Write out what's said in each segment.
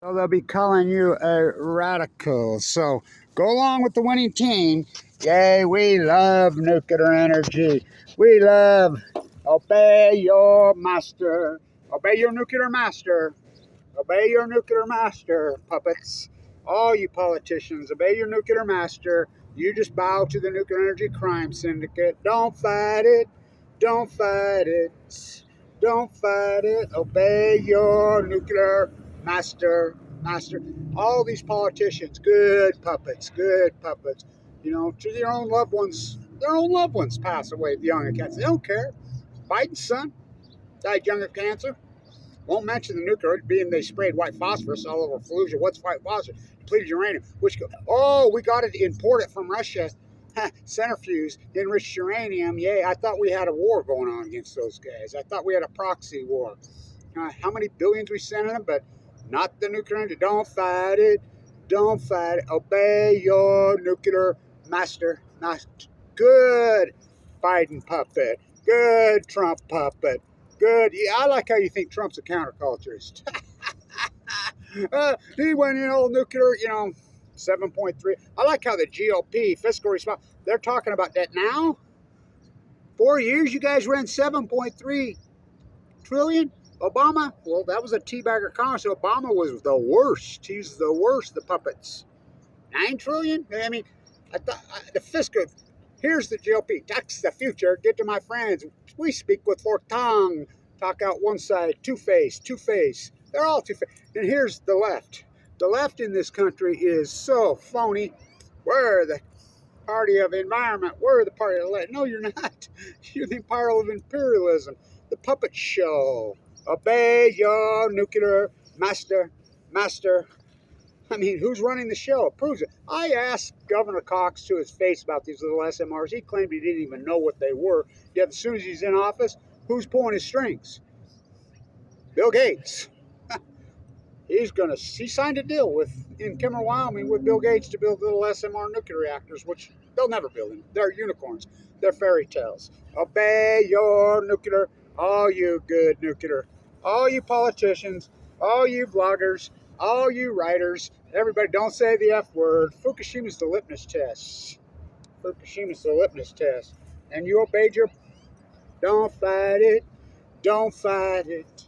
So they'll be calling you a radical. So go along with the winning team. Yay, we love nuclear energy. We love obey your master. Obey your nuclear master. Obey your nuclear master, puppets. All you politicians, obey your nuclear master. You just bow to the nuclear energy crime syndicate. Don't fight it. Don't fight it. Don't fight it. Obey your nuclear master. Master. All these politicians, good puppets, good puppets. You know, to their own loved ones pass away young of cancer. They don't care. Biden's son died young of cancer. Won't mention the nuclear, being they sprayed white phosphorus all over Fallujah. What's white phosphorus? Depleted uranium. We got it imported from Russia. Centrifuge, enriched uranium. Yay, I thought we had a war going on against those guys. I thought we had a proxy war. How many billions we sent them, but not the nuclear energy. Don't fight it. Don't fight it. Obey your nuclear master. Good Biden puppet. Good Trump puppet. Good. Yeah, I like how you think Trump's a counterculturist. He went in all nuclear, 7.3. I like how the GOP, fiscal response, they're talking about that now. 4 years, you guys ran 7.3 trillion. Obama, well, that was a teabagger Congress. Obama was the worst. He's the worst, the puppets. 9 trillion? I mean, the fiscal. Here's the GOP. That's the future. Get to my friends. We speak with forked tongue. Talk out one side. Two-face. They're all two-faced. And here's the left. The left in this country is so phony. We're the party of environment. We're the party of the left. No, you're not. You're the party of imperialism. The puppet show. Obey your nuclear master. I mean, who's running the show? It proves it. I asked Governor Cox to his face about these little SMRs. He claimed he didn't even know what they were. Yet as soon as he's in office, who's pulling his strings? Bill Gates. He signed a deal in Kimmer, Wyoming with Bill Gates to build little SMR nuclear reactors, which they'll never build them. They're unicorns. They're fairy tales. Obey your nuclear, all you good nuclear, all you politicians, all you vloggers, all you writers, everybody don't say the F word. Fukushima's the litmus test. Fukushima's the litmus test. And you obeyed your, don't fight it, don't fight it.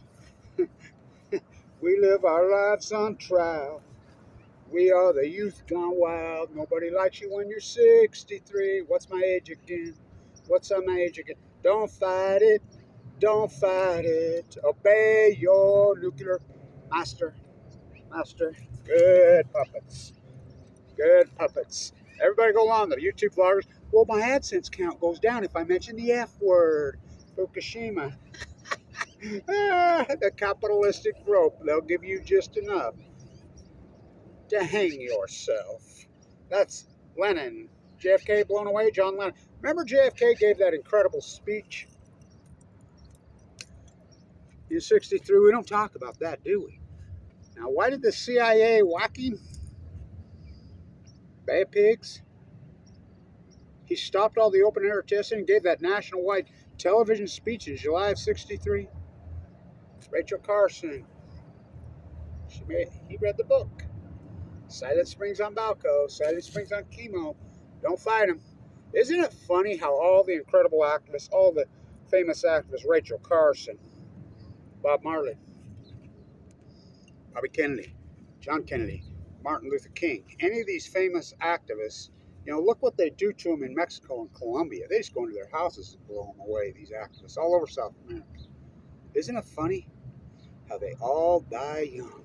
We live our lives on trial. We are the youth gone wild. Nobody likes you when you're 63. What's my age again? Don't fight it. Don't fight it. Obey your nuclear master. Good puppets. Good puppets. Everybody go along, the YouTube vloggers. Well, my AdSense count goes down if I mention the F word. Fukushima. The capitalistic rope. They'll give you just enough to hang yourself. That's Lenin. JFK blown away, John Lennon. Remember JFK gave that incredible speech in 63? We don't talk about that, do we? Now, why did the CIA whack him? Bay of Pigs. He stopped all the open air testing and gave that national-wide television speech in July of 63. Rachel Carson. He read the book. Silent Springs on Balco, Silent Springs on Chemo. Don't fight them. Isn't it funny how all the incredible activists, all the famous activists, Rachel Carson, Bob Marley, Bobby Kennedy, John Kennedy, Martin Luther King, any of these famous activists, look what they do to them in Mexico and Colombia. They just go into their houses and blow them away, these activists, all over South America. Isn't it funny how they all die young?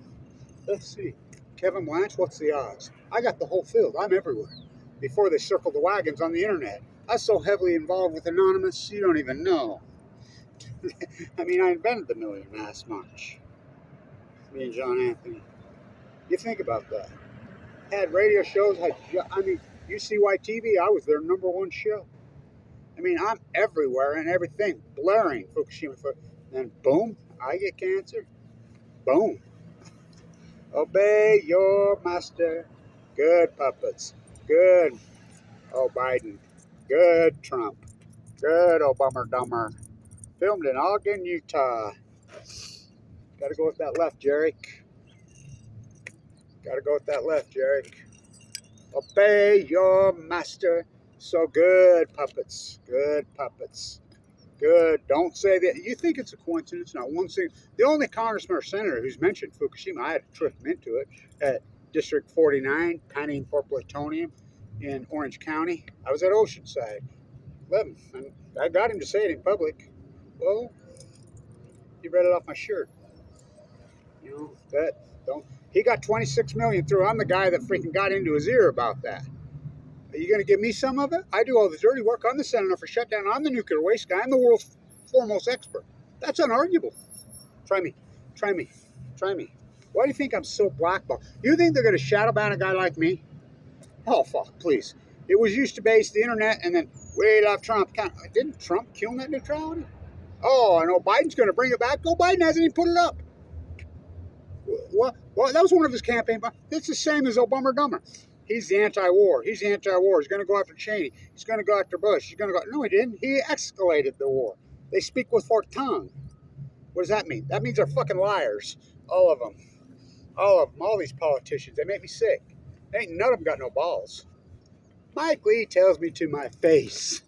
Let's see. Kevin Blanche, what's the odds? I got the whole field. I'm everywhere. Before they circled the wagons on the internet. I was so heavily involved with Anonymous, you don't even know. I mean, I invented the Million Mass March. Me and John Anthony. You think about that. Had radio shows, UCY TV, I was their number one show. I mean, I'm everywhere and everything, blaring Fukushima. Then boom, I get cancer. Boom. Obey your master. Good puppets. Good. Oh, Biden. Good Trump. Good Obama Dumber. Filmed in Ogden, Utah. Got to go with that left, Jarek. Gotta go with that left, Jarek. Obey your master. So good, puppets. Good puppets. Good. Don't say that. You think it's a coincidence? Not one single. The only congressman or senator who's mentioned Fukushima, I had to trick him into it, at District 49, Pine for Plutonium in Orange County. I was at Oceanside. And I got him to say it in public. Well, he read it off my shirt. You know, that don't. He got 26 million through. I'm the guy that freaking got into his ear about that. Are you going to give me some of it? I do all the dirty work. I'm the senator for shutdown. I'm the nuclear waste guy. I'm the world's foremost expert. That's unarguable. Try me. Try me. Try me. Why do you think I'm so blackballed? You think they're going to shadow ban a guy like me? Oh, fuck, please. It was used to base the internet, and then we love Trump. Didn't Trump kill net neutrality? Oh, I know Biden's going to bring it back. Oh, Biden hasn't even put it up. Well, that was one of his campaign. It's the same as Obama Dumber. He's the anti-war. He's the anti-war. He's going to go after Cheney. He's going to go after Bush. He's going to go. No, he didn't. He escalated the war. They speak with forked tongue. What does that mean? That means they're fucking liars. All of them. All of them. All these politicians. They make me sick. Ain't none of them got no balls. Mike Lee tells me to my face.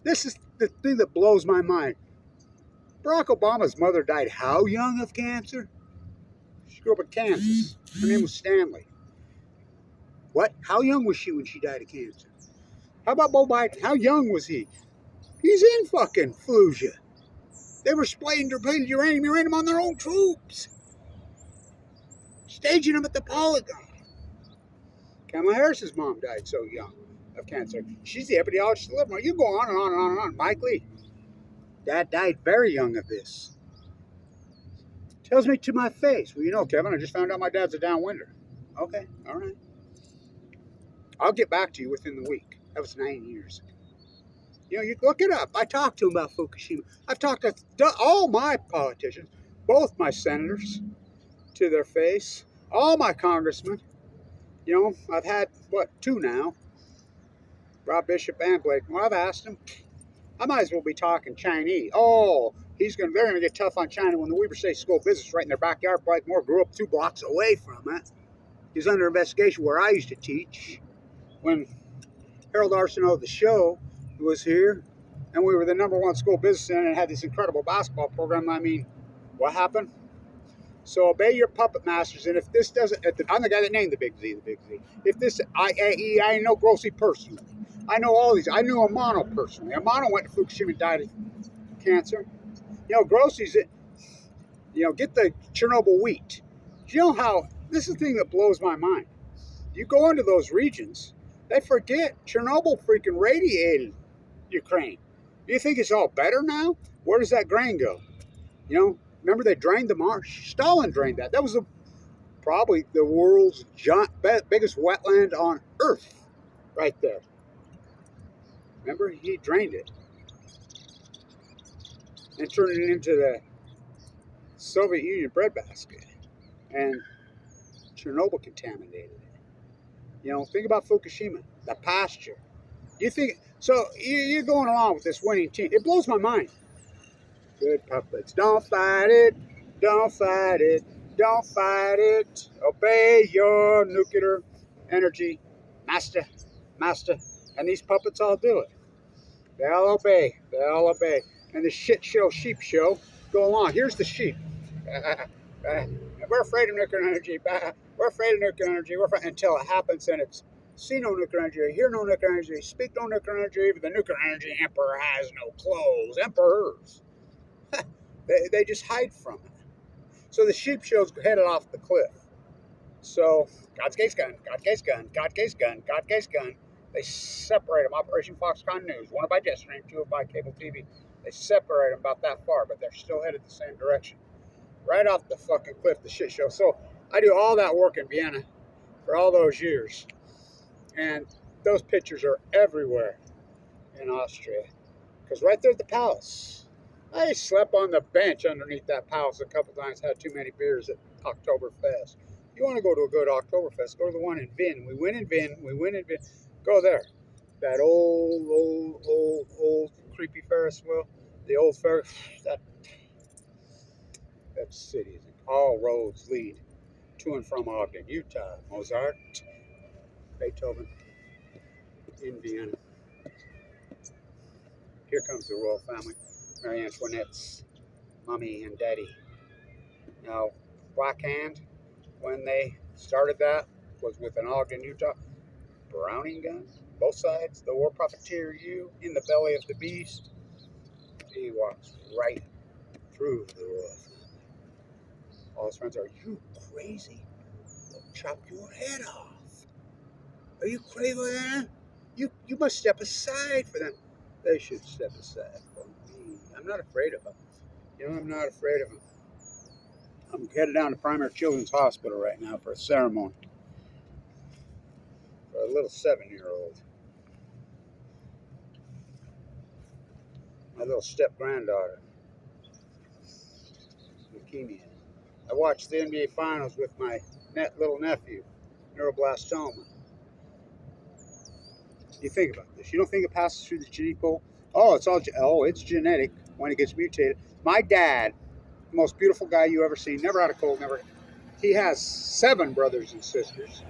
This is the thing that blows my mind. Barack Obama's mother died how young of cancer? She grew up in Kansas. Her name was Stanley. What? How young was she when she died of cancer? How about Bo Biden? How young was he? He's in fucking Fallujah. They were spraying uranium on their own troops. Staging them at the Polygon. Kamala Harris's mom died so young of cancer. She's the epidemiologist of Livermore. You go on and on and on and on. Mike Lee. Dad died very young of this. Tells me to my face. Well, you know, Kevin, I just found out my dad's a downwinder. Okay, all right. I'll get back to you within the week. That was 9 years ago. You know, you look it up. I talked to him about Fukushima. I've talked to all my politicians, both my senators, to their face, all my congressmen. You know, I've had, two now? Rob Bishop and Blake. Well, I've asked them. I might as well be talking Chinese. Oh, they're going to get tough on China when the Weber State School of Business right in their backyard. Blake Moore grew up 2 blocks away from it. He's under investigation where I used to teach. When Harold Arsenault of the show was here, and we were the #1 school business center and had this incredible basketball program. I mean, what happened? So obey your puppet masters, and if this doesn't, I'm the guy that named the Big Z. If this, I know Grossi personally. I know all these. I knew Amano personally. Amano went to Fukushima and died of cancer. You know, Grossi's it. You know, get the Chernobyl wheat. Do you know how, this is the thing that blows my mind. You go into those regions, they forget Chernobyl freaking radiated Ukraine. Do you think it's all better now? Where does that grain go? You know, remember they drained the marsh? Stalin drained that. That was probably the world's biggest wetland on Earth right there. Remember, he drained it and turned it into the Soviet Union breadbasket. And Chernobyl contaminated it. You know, think about Fukushima, the pasture. You think, so you're going along with this winning team. It blows my mind. Good puppets. Don't fight it. Don't fight it. Don't fight it. Obey your nuclear energy master. And these puppets all do it. They all obey. They all obey. And the sheep show go along. Here's the sheep. We're afraid of nuclear energy. We're afraid of nuclear energy. Until it happens, and it's see no nuclear energy, hear no nuclear energy, speak no nuclear energy. Even the nuclear energy emperor has no clothes. Emperors. they just hide from it. So the sheep show's headed off the cliff. So God's case gun, God case gun, God case gun, God case gun. They separate them. Operation Foxconn News, one by Jetstream, 2 by cable TV. They separate them about that far, but they're still headed the same direction. Right off the fucking cliff, the shit show. So I do all that work in Vienna for all those years. And those pictures are everywhere in Austria. Because right there at the palace, I slept on the bench underneath that palace a couple times, had too many beers at Oktoberfest. You want to go to a good Oktoberfest, go to the one in Vin. We win in Vin. Go there. That old creepy Ferris wheel. The old Ferris, that city, all roads lead to and from Ogden, Utah. Mozart, Beethoven, in Vienna. Here comes the royal family. Marie Antoinette's mommy and daddy. Now, Black Hand, when they started that, was with an Ogden, Utah Browning gun. Both sides, the war profiteer, you in the belly of the beast. He walks right through the royal family. All his friends are, you crazy? They'll chop your head off. Are you crazy for that? You must step aside for them. They should step aside for me. I'm not afraid of them. I'm not afraid of them. I'm headed down to Primary Children's Hospital right now for a ceremony for a little 7-year-old. My little step-granddaughter. Leukemia. I watched the NBA Finals with my little nephew, neuroblastoma. You think about this. You don't think it passes through the gene pool? Oh, it's genetic when it gets mutated. My dad, the most beautiful guy you ever seen, never had a cold, he has 7 brothers and sisters.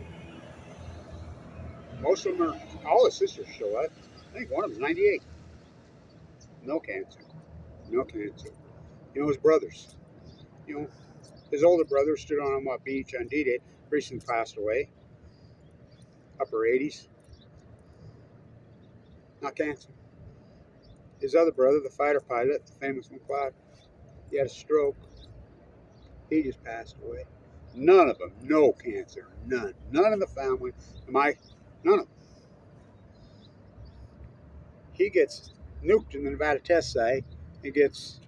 Most of them all his sisters still alive. I think one of them's 98. No cancer. No cancer. His brothers. His older brother stood on a beach on D-Day, recently passed away. Upper 80s. Not cancer. His other brother, the fighter pilot, the famous McLeod, he had a stroke. He just passed away. None of them, no cancer. None. None in the family. None of them. He gets nuked in the Nevada test site and gets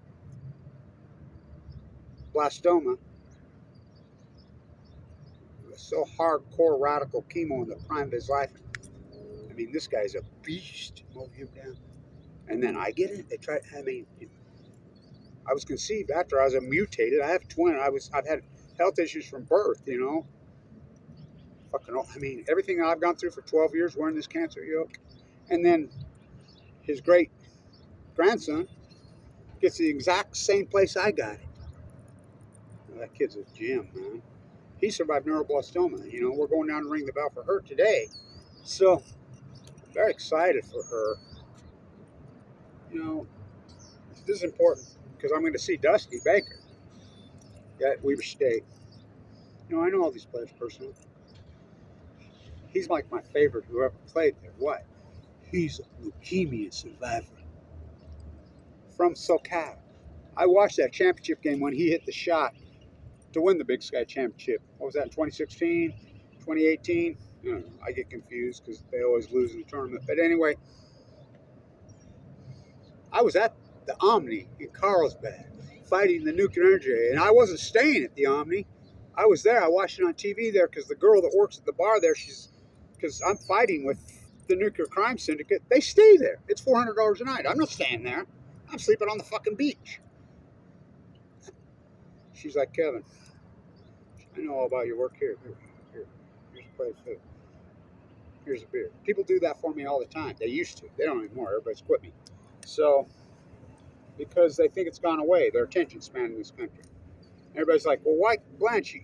blastoma. So hardcore radical chemo in the prime of his life. I mean, this guy's a beast. Mow him down. And then I get it. I was conceived after I was mutated. I have twin. I've had health issues from birth, everything I've gone through for 12 years wearing this cancer yoke. And then his great grandson gets the exact same place I got it. That kid's a gem, man. He survived neuroblastoma. We're going down to ring the bell for her today. So, I'm very excited for her. This is important because I'm going to see Dusty Baker at Weber State. I know all these players personally. He's like my favorite who ever played there. What? He's a leukemia survivor from SoCal. I watched that championship game when he hit the shot to win the Big Sky Championship. What was that, 2016, 2018? I get confused because they always lose in the tournament. But anyway, I was at the Omni in Carlsbad fighting the nuclear energy, and I wasn't staying at the Omni. I was there. I watched it on TV there because the girl that works at the bar there, because I'm fighting with the nuclear crime syndicate. They stay there. It's $400 a night. I'm not staying there. I'm sleeping on the fucking beach. She's like, Kevin, I know all about your work here. Here's a plate of food. Here's a beer. People do that for me all the time. They used to. They don't anymore. Everybody's quit me. So, because they think it's gone away, their attention span in this country. Everybody's like, well, why, Blanche,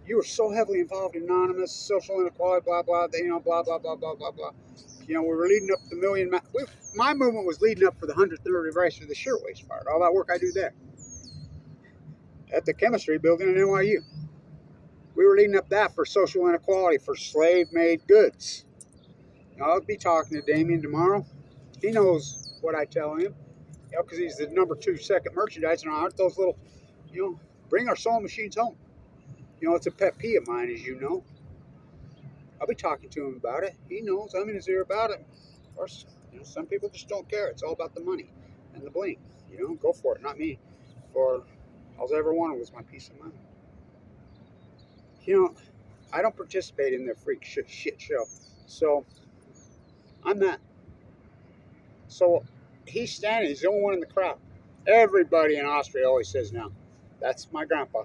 you were so heavily involved in anonymous, social inequality, blah, blah, blah, blah, blah, blah, blah, blah. We were leading up to the million. My movement was leading up for the 100th anniversary of the Shirtwaist Fire. All that work I do there. At the chemistry building in NYU. We were leading up that for social inequality, for slave-made goods. I'll be talking to Damien tomorrow. He knows what I tell him, because he's the number 2 second merchandiser. And aren't those little, bring our sewing machines home. It's a pet peeve of mine, as you know. I'll be talking to him about it. He knows I'm in his ear about it. Of course, some people just don't care. It's all about the money and the bling. Go for it, not me. For all I ever wanted was my peace of mind. I don't participate in their freak shit show. So, I'm not. So, he's standing. He's the only one in the crowd. Everybody in Austria always says, now, that's my grandpa.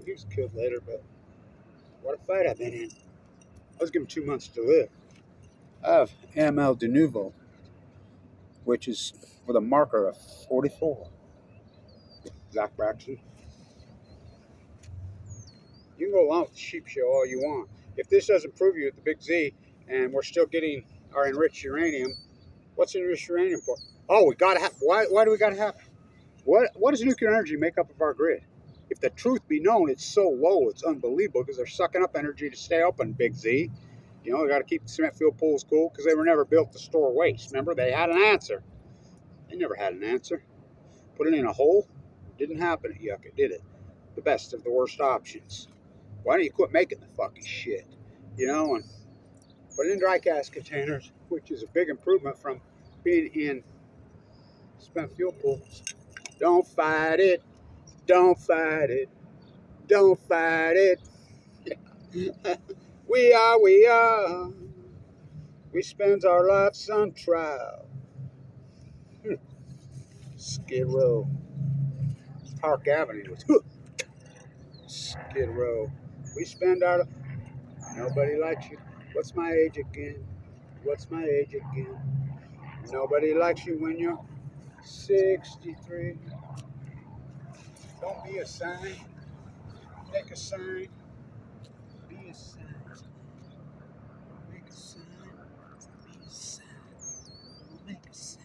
He was killed later, but what a fight I've been in. I was given 2 months to live. I have ML de Nouveau, which is with a marker of 44. Zach Braxton. go along with the sheep show all you want. If this doesn't prove you at the Big Z, and we're still getting our enriched uranium, what's enriched uranium for? Oh, we gotta have. Why do we gotta have? What does nuclear energy make up of our grid? If the truth be known, it's so low, it's unbelievable because they're sucking up energy to stay open, Big Z. You know, they got to keep the cement fuel pools cool because they were never built to store waste. Remember, they had an answer. They never had an answer. Put it in a hole, didn't happen at Yucca, did it? The best of the worst options. Why don't you quit making the fucking shit? You know, and put it in dry cask containers, which is a big improvement from being in spent fuel pools. Don't fight it. Don't fight it. Don't fight it. we are. We spend our lives on trial. Skid Row. Park Avenue was Skid Row. We spend our. Nobody likes you. What's my age again? What's my age again? Nobody likes you when you're 63. Don't be a sign. Make a sign. Be a sign. Make a sign. Be a sign. Make a sign.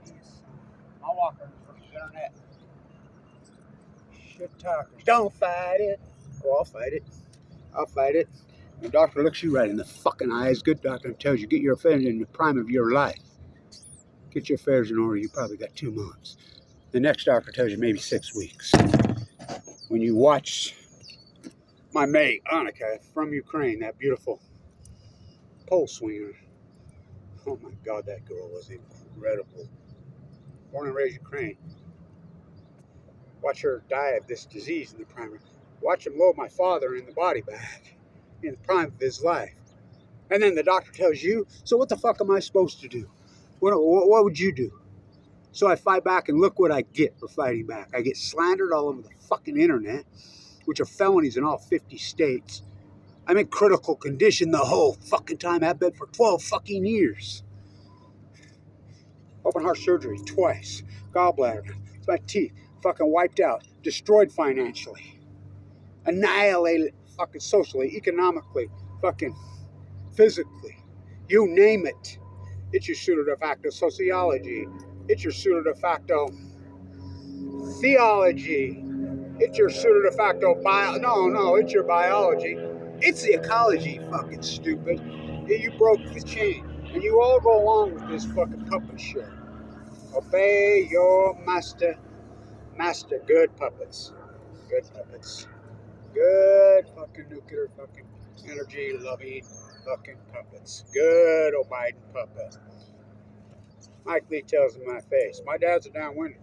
Be a sign. I'll walk on the internet. Shit talkers. Don't fight it. Oh, I'll fight it. I'll fight it. The doctor looks you right in the fucking eyes. Good doctor tells you get your affairs in the prime of your life. Get your affairs in order. You probably got 2 months. The next doctor tells you maybe 6 weeks. When you watch my mate, Annika, from Ukraine, that beautiful pole swinger. Oh my God, that girl was incredible. Born and raised Ukraine. Watch her die of this disease in the prime. Watch him load my father in the body bag in the prime of his life. And then the doctor tells you, so what the fuck am I supposed to do? What would you do? So I fight back, and look what I get for fighting back. I get slandered all over the fucking internet, which are felonies in all 50 states. I'm in critical condition the whole fucking time. I've been for 12 fucking years. Open heart surgery twice. Gallbladder. My teeth fucking wiped out. Destroyed financially. Annihilated fucking socially, economically, fucking physically. You name it. It's your pseudo de facto sociology. It's your pseudo de facto theology. It's your pseudo de facto it's your biology. It's the ecology, fucking stupid. You broke the chain. And you all go along with this fucking puppet show. Obey your master. Master, good puppets. Good puppets. Good fucking nuclear fucking energy loving fucking puppets. Good old Biden puppet. Mike Lee tells in my face, my dad's a downwinder.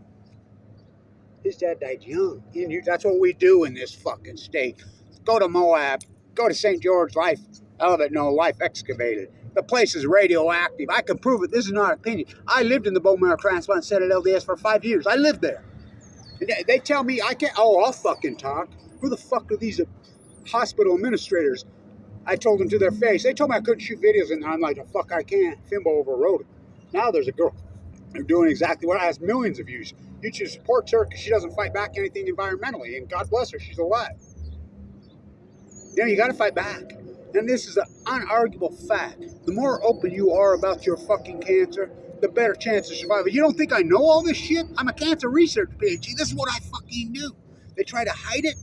His dad died young. That's what we do in this fucking state. Go to Moab. Go to St. George, life excavated. The place is radioactive. I can prove it. This is not opinion. I lived in the bone marrow transplant center at LDS for 5 years. I lived there. And they tell me I can't. Oh, I'll fucking talk. Who the fuck are these hospital administrators? I told them to their face. They told me I couldn't shoot videos in there. I'm like, the fuck I can't. Fimbo overrode it. Now there's a girl. They're doing exactly what I has millions of views. You should support her because she doesn't fight back anything environmentally. And God bless her, she's alive. You know, you got to fight back. And this is an unarguable fact. The more open you are about your fucking cancer, the better chance of survival. You don't think I know all this shit? I'm a cancer research PhD. This is what I fucking do. They try to hide it.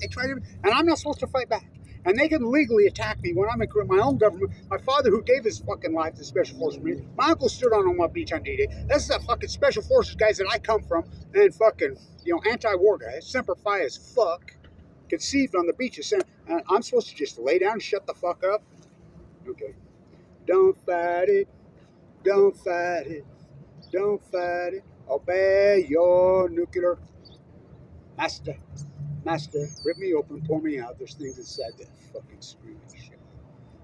And I'm not supposed to fight back. And they can legally attack me when I'm in my own government. My father, who gave his fucking life to Special Forces Marines. My uncle stood on Omaha Beach on D-Day. That's the fucking Special Forces guys that I come from. And fucking, anti-war guys. Semper Fi as fuck. Conceived on the beaches. And I'm supposed to just lay down and shut the fuck up? Okay. Don't fight it. Don't fight it. Don't fight it. Obey your nuclear master. Master, rip me open, pour me out. There's things inside that fucking screaming shit.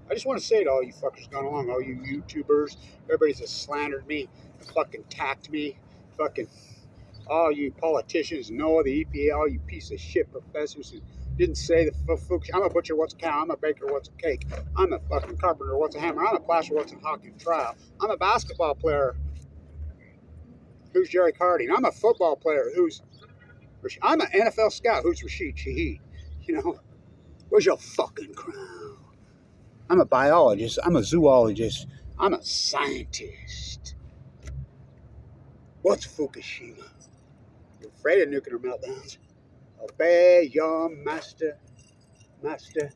I just want to say to all you fuckers gone along, all you YouTubers, everybody's just slandered me, fucking attacked me, fucking all you politicians, Noah, the EPA, all you piece of shit professors who didn't say the FUKUSHIMA. I'm a butcher, what's a cow? I'm a baker, what's a cake? I'm a fucking carpenter, what's a hammer? I'm a plasterer, what's a hockey trial? I'm a basketball player. Who's Jerry Carding? I'm a football player. Who's I'm an NFL scout. Who's Rashid Shaheed? You know, where's your fucking crown? I'm a biologist. I'm a zoologist. I'm a scientist. What's Fukushima? You're afraid of nuclear meltdowns. Obey your master, master.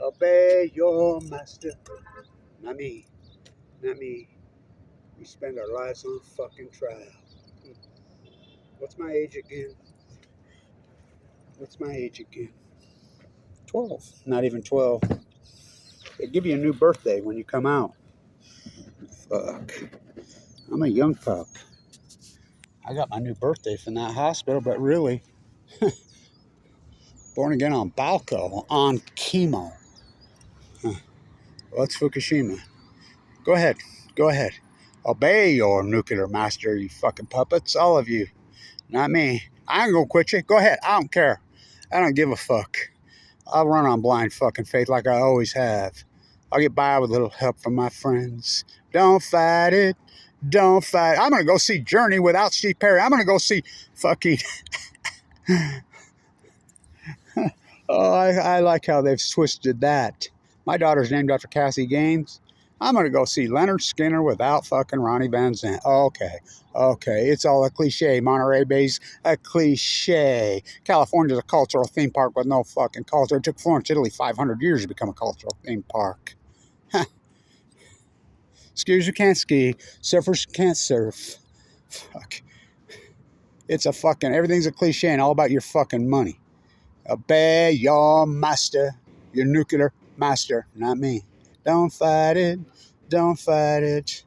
Obey your master. Not me. Not me. We spend our lives on fucking trial. What's my age again? What's my age again? 12. Not even 12. They give you a new birthday when you come out. Fuck. I'm a young pup. I got my new birthday from that hospital, but really, born again on Balco, on chemo. Huh. What's Fukushima? Go ahead. Go ahead. Obey your nuclear master, you fucking puppets. All of you. Not me. I ain't gonna quit you. Go ahead. I don't care. I don't give a fuck. I'll run on blind fucking faith like I always have. I'll get by with a little help from my friends. Don't fight it. Don't fight. I'm going to go see Journey without Steve Perry. I'm going to go see fucking... Oh, I like how they've twisted that. My daughter's named after Cassie Gaines. I'm going to go see Leonard Skinner without fucking Ronnie Van Zant. Okay. Okay. It's all a cliche. Monterey Bay's a cliche. California's a cultural theme park with no fucking culture. It took Florence, Italy 500 years to become a cultural theme park. Huh. Skiers who can't ski. Surfers who can't surf. Fuck. It's a fucking... Everything's a cliche and all about your fucking money. Obey your master. Your nuclear master. Not me. Don't fight it. Don't fight it.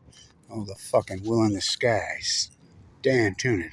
Oh, the fucking will in the skies. Dan Tunit.